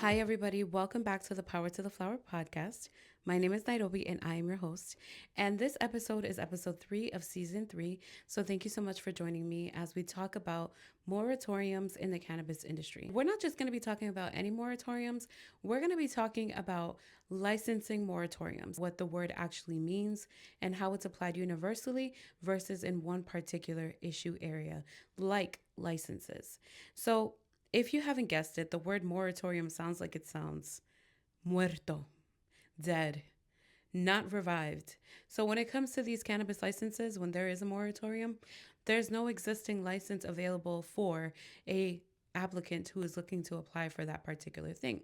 Hi, everybody. Welcome back to the Power to the Flower podcast. My name is Nairobi, and I am your host. And this episode is episode 3 of season 3. So, thank you so much for joining me as we talk about moratoriums in the cannabis industry. We're not just going to be talking about any moratoriums, we're going to be talking about licensing moratoriums, what the word actually means, and how it's applied universally versus in one particular issue area, like licenses. So, if you haven't guessed it, the word moratorium sounds like it sounds muerto, dead, not revived. So when it comes to these cannabis licenses, when there is a moratorium, there's no existing license available for a applicant who is looking to apply for that particular thing.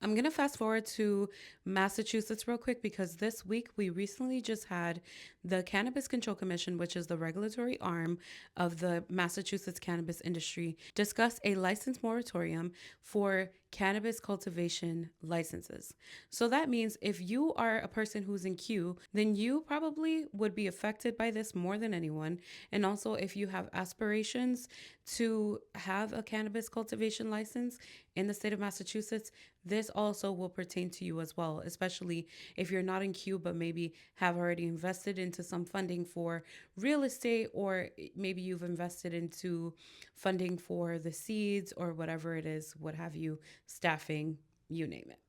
I'm going to fast forward to Massachusetts real quick because this week we recently just had the Cannabis Control Commission, which is the regulatory arm of the Massachusetts cannabis industry, discuss a license moratorium for cannabis cultivation licenses. So that means if you are a person who's in queue, then you probably would be affected by this more than anyone. And also, if you have aspirations to have a cannabis cultivation license in the state of Massachusetts, this also will pertain to you as well, especially if you're not in queue, but maybe have already invested into some funding for real estate, or maybe you've invested into funding for the seeds or whatever it is, what have you, staffing, you name it.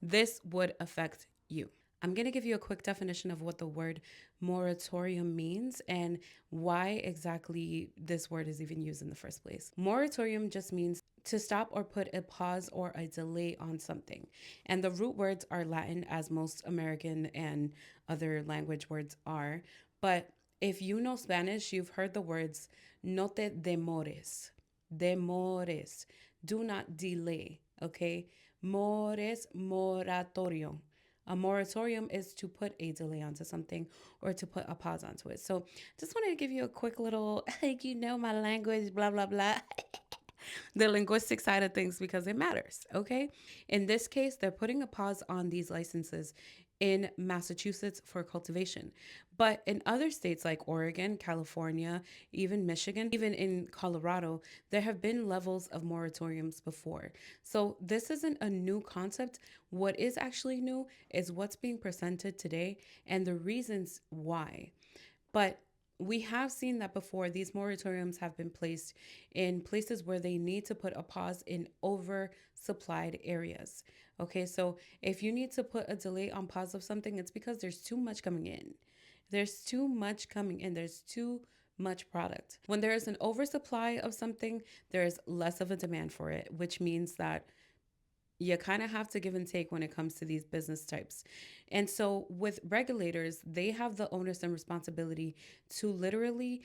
This would affect you. I'm going to give you a quick definition of what the word moratorium means and why exactly this word is even used in the first place. Moratorium just means to stop or put a pause or a delay on something. And the root words are Latin, as most American and other language words are. But if you know Spanish, you've heard the words no te demores, demores, do not delay, okay? Mores, moratorio. A moratorium is to put a delay onto something or to put a pause onto it. So just wanted to give you a quick little, like, my language, blah, blah, blah. The linguistic side of things because it matters, okay? In this case, they're putting a pause on these licenses in Massachusetts for cultivation. But in other states like Oregon, California, even Michigan, even in Colorado, there have been levels of moratoriums before. So this isn't a new concept. What is actually new is what's being presented today and the reasons why. But we have seen that before. These moratoriums have been placed in places where they need to put a pause in oversupplied areas. Okay, so if you need to put a delay on pause of something, it's because there's too much coming in. There's too much coming in. There's too much product. When there is an oversupply of something, there is less of a demand for it, which means that you kind of have to give and take when it comes to these business types. And so with regulators, they have the onus and responsibility to literally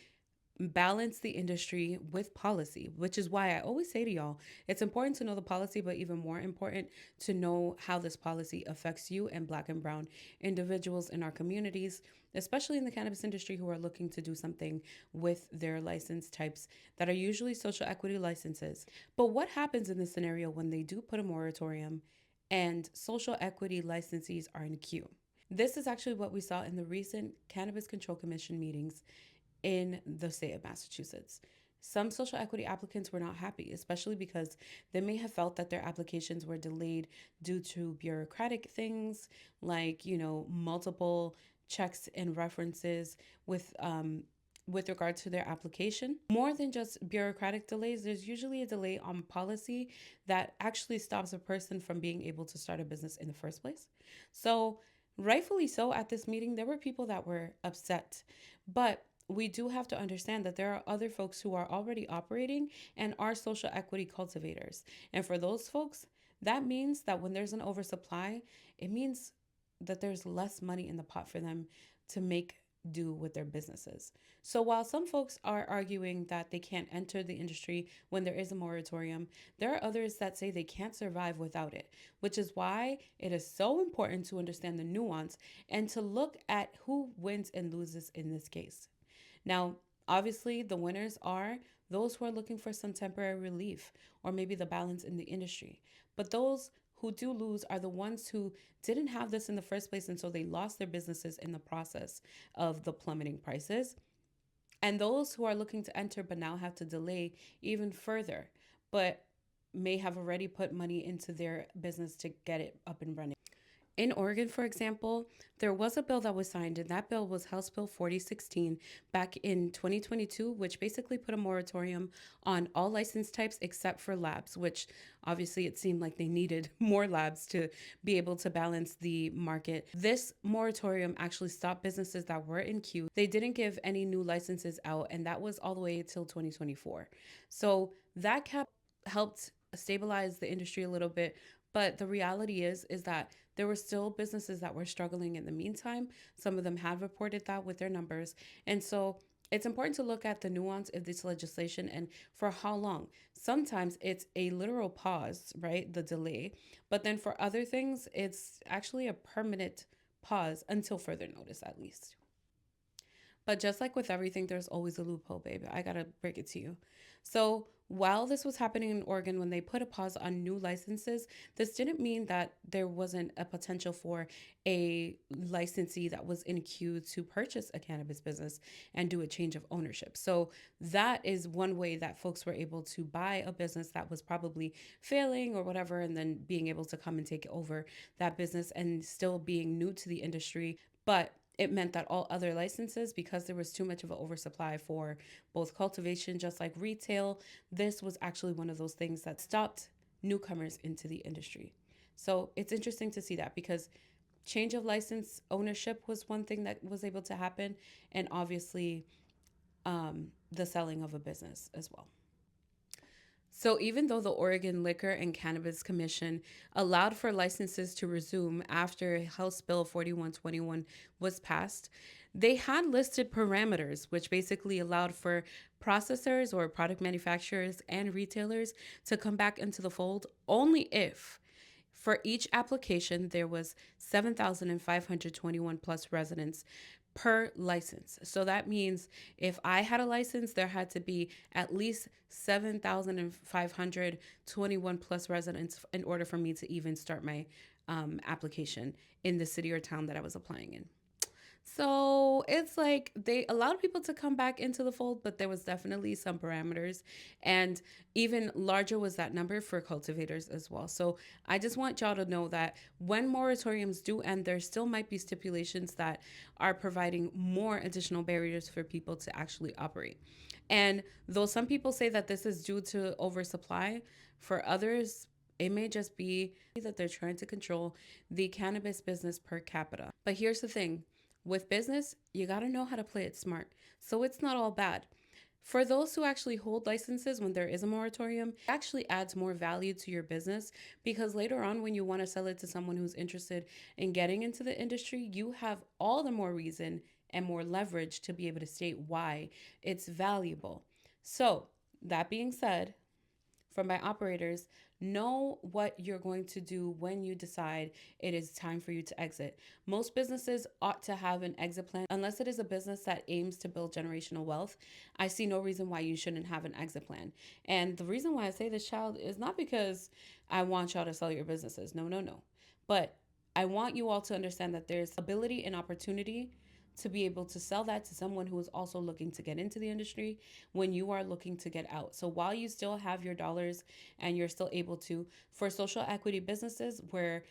balance the industry with policy, which is why I always say to y'all, it's important to know the policy, but even more important to know how this policy affects you and Black and brown individuals in our communities, especially in the cannabis industry, who are looking to do something with their license types that are usually social equity licenses. But what happens in this scenario when they do put a moratorium and social equity licensees are in queue? This is actually what we saw in the recent Cannabis Control Commission meetings in the state of Massachusetts. Some social equity applicants were not happy, especially because they may have felt that their applications were delayed due to bureaucratic things like, multiple checks and references with regard to their application. More than just bureaucratic delays, there's usually a delay on policy that actually stops a person from being able to start a business in the first place. So, rightfully so, at this meeting, there were people that were upset. But we do have to understand that there are other folks who are already operating and are social equity cultivators. And for those folks, that means that when there's an oversupply, it means that there's less money in the pot for them to make do with their businesses. So while some folks are arguing that they can't enter the industry when there is a moratorium, there are others that say they can't survive without it, which is why it is so important to understand the nuance and to look at who wins and loses in this case. Now, obviously, the winners are those who are looking for some temporary relief or maybe the balance in the industry. But those who do lose are the ones who didn't have this in the first place, and so they lost their businesses in the process of the plummeting prices. And those who are looking to enter but now have to delay even further. But may have already put money into their business to get it up and running. In Oregon, for example, there was a bill that was signed, and that bill was House Bill 4016 back in 2022, which basically put a moratorium on all license types except for labs, which obviously it seemed like they needed more labs to be able to balance the market. This moratorium actually stopped businesses that were in queue. They didn't give any new licenses out, and that was all the way till 2024. So that cap helped stabilize the industry a little bit, but the reality is that there were still businesses that were struggling in the meantime. Some of them had reported that with their numbers. And so it's important to look at the nuance of this legislation and for how long. Sometimes it's a literal pause, right? The delay. But then for other things, it's actually a permanent pause until further notice, at least. But just like with everything, there's always a loophole, baby. I gotta break it to you. So while this was happening in Oregon, when they put a pause on new licenses, this didn't mean that there wasn't a potential for a licensee that was in queue to purchase a cannabis business and do a change of ownership. So that is one way that folks were able to buy a business that was probably failing or whatever, and then being able to come and take over that business and still being new to the industry. But it meant that all other licenses, because there was too much of an oversupply for both cultivation, just like retail, this was actually one of those things that stopped newcomers into the industry. So it's interesting to see that because change of license ownership was one thing that was able to happen, and obviously the selling of a business as well. So, even though the Oregon Liquor and Cannabis Commission allowed for licenses to resume after House Bill 4121 was passed, they had listed parameters, which basically allowed for processors or product manufacturers and retailers to come back into the fold only if for each application, there was 7,521 plus residents per license. So that means if I had a license, there had to be at least 7,521 plus residents in order for me to even start my application in the city or town that I was applying in. So it's like they allowed people to come back into the fold, but there was definitely some parameters. And even larger was that number for cultivators as well. So I just want y'all to know that when moratoriums do end, there still might be stipulations that are providing more additional barriers for people to actually operate. And though some people say that this is due to oversupply, for others, it may just be that they're trying to control the cannabis business per capita. But here's the thing with business, you got to know how to play it smart. So it's not all bad. For those who actually hold licenses when there is a moratorium, it actually adds more value to your business because later on, when you want to sell it to someone who's interested in getting into the industry, you have all the more reason and more leverage to be able to state why it's valuable. So, that being said, from my operators, know what you're going to do when you decide it is time for you to exit. Most businesses ought to have an exit plan. Unless it is a business that aims to build generational wealth, I see no reason why you shouldn't have an exit plan. And the reason why I say this, child, is not because I want y'all to sell your businesses. No, no, no. But I want you all to understand that there's ability and opportunity to be able to sell that to someone who is also looking to get into the industry when you are looking to get out. So while you still have your dollars and you're still able to, for social equity businesses where,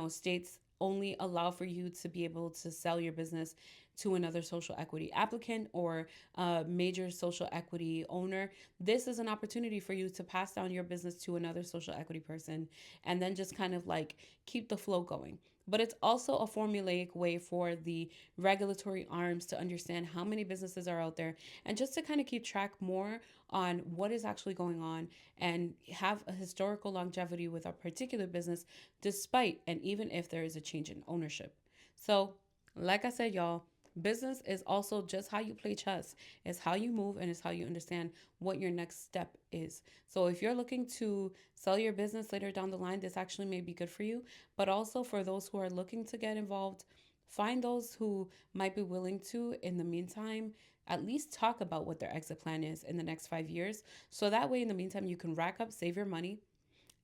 states only allow for you to be able to sell your business to another social equity applicant or a major social equity owner, this is an opportunity for you to pass down your business to another social equity person and then just kind of like keep the flow going. But it's also a formulaic way for the regulatory arms to understand how many businesses are out there and just to kind of keep track more on what is actually going on and have a historical longevity with a particular business despite and even if there is a change in ownership. So, like I said, y'all, business is also just how you play chess. It's how you move and it's how you understand what your next step is. So if you're looking to sell your business later down the line, this actually may be good for you. But also for those who are looking to get involved, find those who might be willing to, in the meantime, at least talk about what their exit plan is in the next 5 years. So that way, in the meantime, you can rack up, save your money,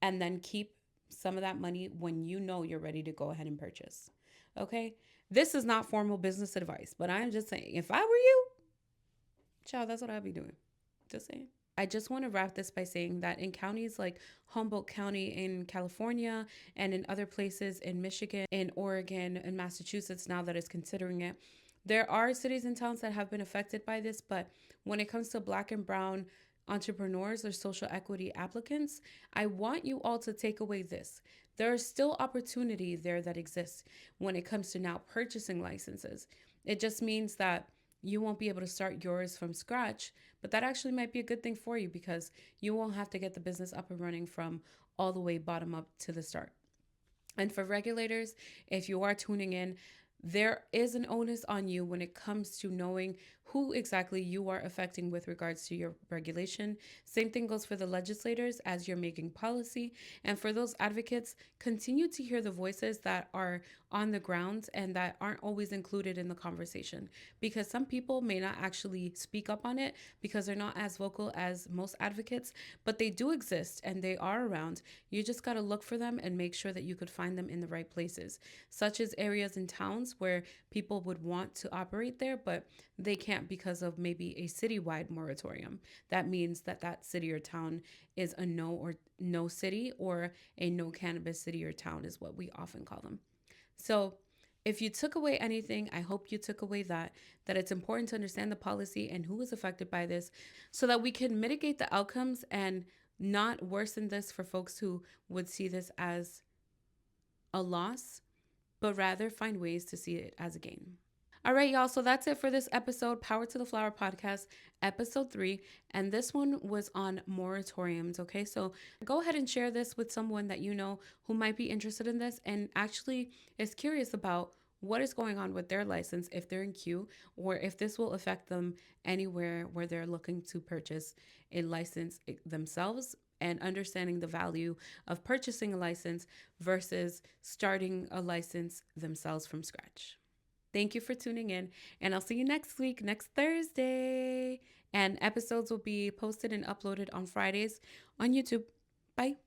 and then keep some of that money when you know you're ready to go ahead and purchase. Okay? This is not formal business advice, but I'm just saying, if I were you, child, that's what I'd be doing. Just saying. I just want to wrap this by saying that in counties like Humboldt County in California and in other places in Michigan, in Oregon, and Massachusetts, now that is considering it, there are cities and towns that have been affected by this. But when it comes to Black and Brown entrepreneurs or social equity applicants, I want you all to take away this. There is still opportunity there that exists when it comes to now purchasing licenses. It just means that you won't be able to start yours from scratch, but that actually might be a good thing for you because you won't have to get the business up and running from all the way bottom up to the start. And for regulators, if you are tuning in, there is an onus on you when it comes to knowing who exactly you are affecting with regards to your regulation. Same thing goes for the legislators as you're making policy. And for those advocates, continue to hear the voices that are on the ground and that aren't always included in the conversation. Because some people may not actually speak up on it because they're not as vocal as most advocates, but they do exist and they are around. You just got to look for them and make sure that you could find them in the right places, such as areas and towns where people would want to operate there, but they can't because of maybe a citywide moratorium. That means that that city or town is a no or no city, or a no cannabis city or town is what we often call them. So, if you took away anything, I hope you took away that it's important to understand the policy and who is affected by this so that we can mitigate the outcomes and not worsen this for folks who would see this as a loss, but rather find ways to see it as a gain. All right, y'all. So that's it for this episode, Power to the Flower podcast, episode 3. And this one was on moratoriums. Okay. So go ahead and share this with someone that you know who might be interested in this and actually is curious about what is going on with their license if they're in queue, or if this will affect them anywhere where they're looking to purchase a license themselves, and understanding the value of purchasing a license versus starting a license themselves from scratch. Thank you for tuning in, and I'll see you next week, next Thursday. And episodes will be posted and uploaded on Fridays on YouTube. Bye.